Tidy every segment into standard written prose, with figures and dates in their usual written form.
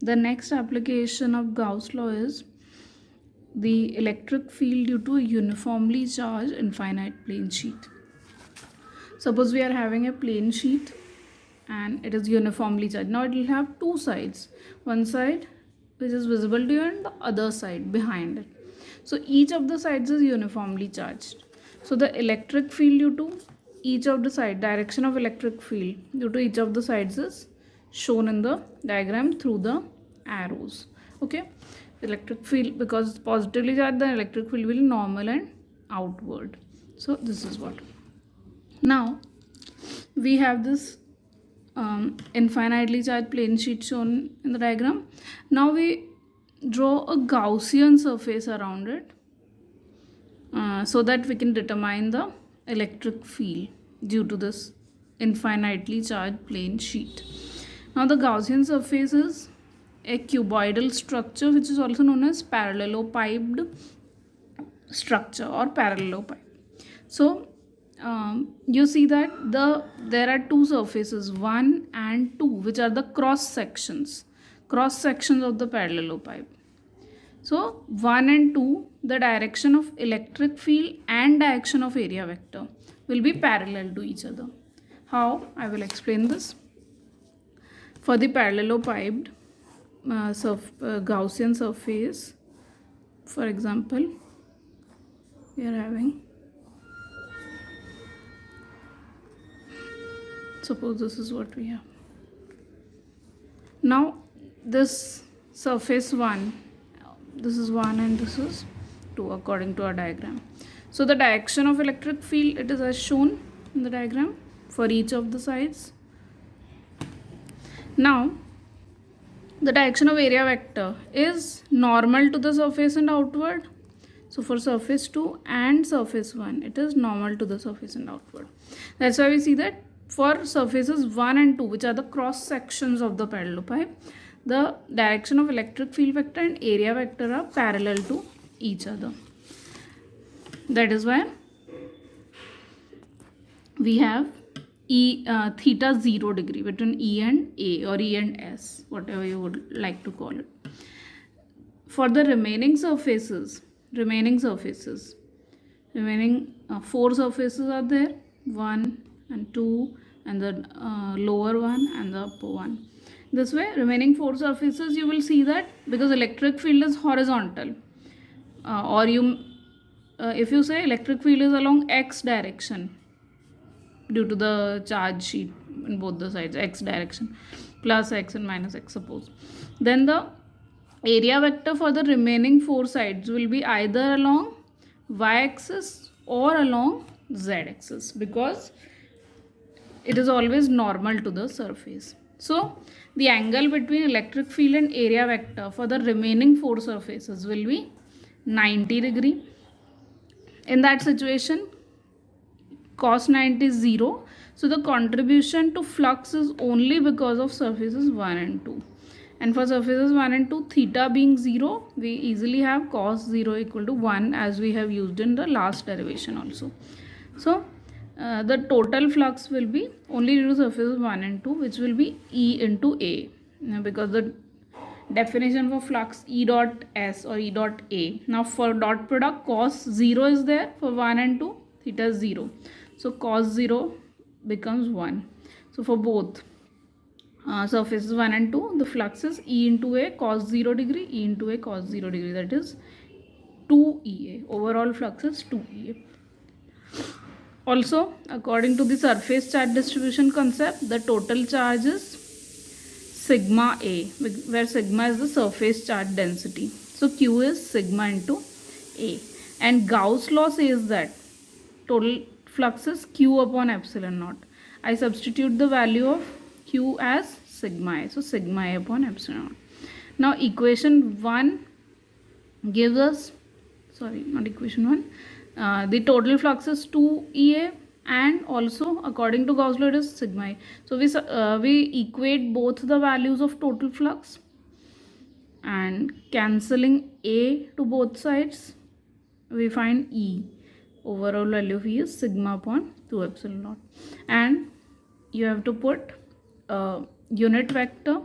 The next application of Gauss law is the electric field due to a uniformly charged infinite plane sheet. Suppose we are having a plane sheet and it is uniformly charged. Now it will have two sides. One side which is visible to you and the other side behind it. So each of the sides is uniformly charged. So the electric field due to each of the side, direction of electric field due to each of the sides is shown in the diagram through the arrows. Okay, electric field, because it's positively charged, the electric field will be normal and outward. So this is what. Now we have this infinitely charged plane sheet shown in the diagram. Now we draw a Gaussian surface around it so that we can determine the electric field due to this infinitely charged plane sheet. Now the Gaussian surface is a cuboidal structure which is also known as parallelopiped structure or parallelopipe. So you see that there are two surfaces, 1 and 2, which are the cross sections of the parallelopipe. So 1 and 2, the direction of electric field and direction of area vector will be parallel to each other. How? I will explain this. For the parallelopiped Gaussian surface, for example, we are having, suppose this is what we have. Now this surface 1, this is 1 and this is 2 according to our diagram. So the direction of electric field, it is as shown in the diagram for each of the sides. Now the direction of area vector is normal to the surface and outward. So for surface 2 and surface 1, it is normal to the surface and outward. That's why we see that for surfaces 1 and 2, which are the cross sections of the parallelopipe, the direction of electric field vector and area vector are parallel to each other. That is why we have theta 0 degree between E and A or E and S, whatever you would like to call it. For the remaining four surfaces are there, 1 and 2 and the lower one and the upper one. This way, remaining four surfaces, you will see that because electric field is horizontal, if you say electric field is along x direction due to the charge sheet in both the sides, x direction, plus x and minus x, suppose, then the area vector for the remaining four sides will be either along y-axis or along z-axis, because it is always normal to the surface. So the angle between electric field and area vector for the remaining four surfaces will be 90 degree. In that situation, cos 90 is 0. So the contribution to flux is only because of surfaces 1 and 2. And for surfaces 1 and 2, theta being 0, we easily have cos 0 equal to 1, as we have used in the last derivation also. So the total flux will be only due to surfaces 1 and 2, which will be E into A. Now, because the definition for flux E dot S or E dot A. Now for dot product, cos 0 is there for 1 and 2, theta is 0. So cos 0 becomes 1. So for both surfaces 1 and 2, the flux is E into A cos 0 degree, E into A cos 0 degree, that is 2EA. Overall flux is 2EA. Also, according to the surface charge distribution concept, the total charge is sigma A, where sigma is the surface charge density. So Q is sigma into A. And Gauss law says that total flux is Q upon epsilon naught. I substitute the value of Q as sigma A. So sigma A upon epsilon naught. Now equation 1 gives us, sorry, not equation 1. The total flux is 2EA, and also according to Gauss law it is sigma A. So we equate both the values of total flux, and cancelling A to both sides, we find E. Overall value of E is sigma upon 2 epsilon naught. And you have to put unit vector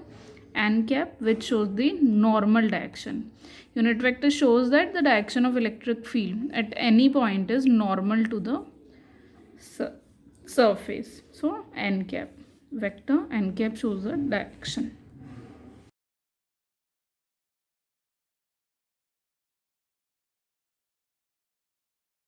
n cap, which shows the normal direction. Unit vector shows that the direction of electric field at any point is normal to the surface. So n cap, vector n cap shows the direction.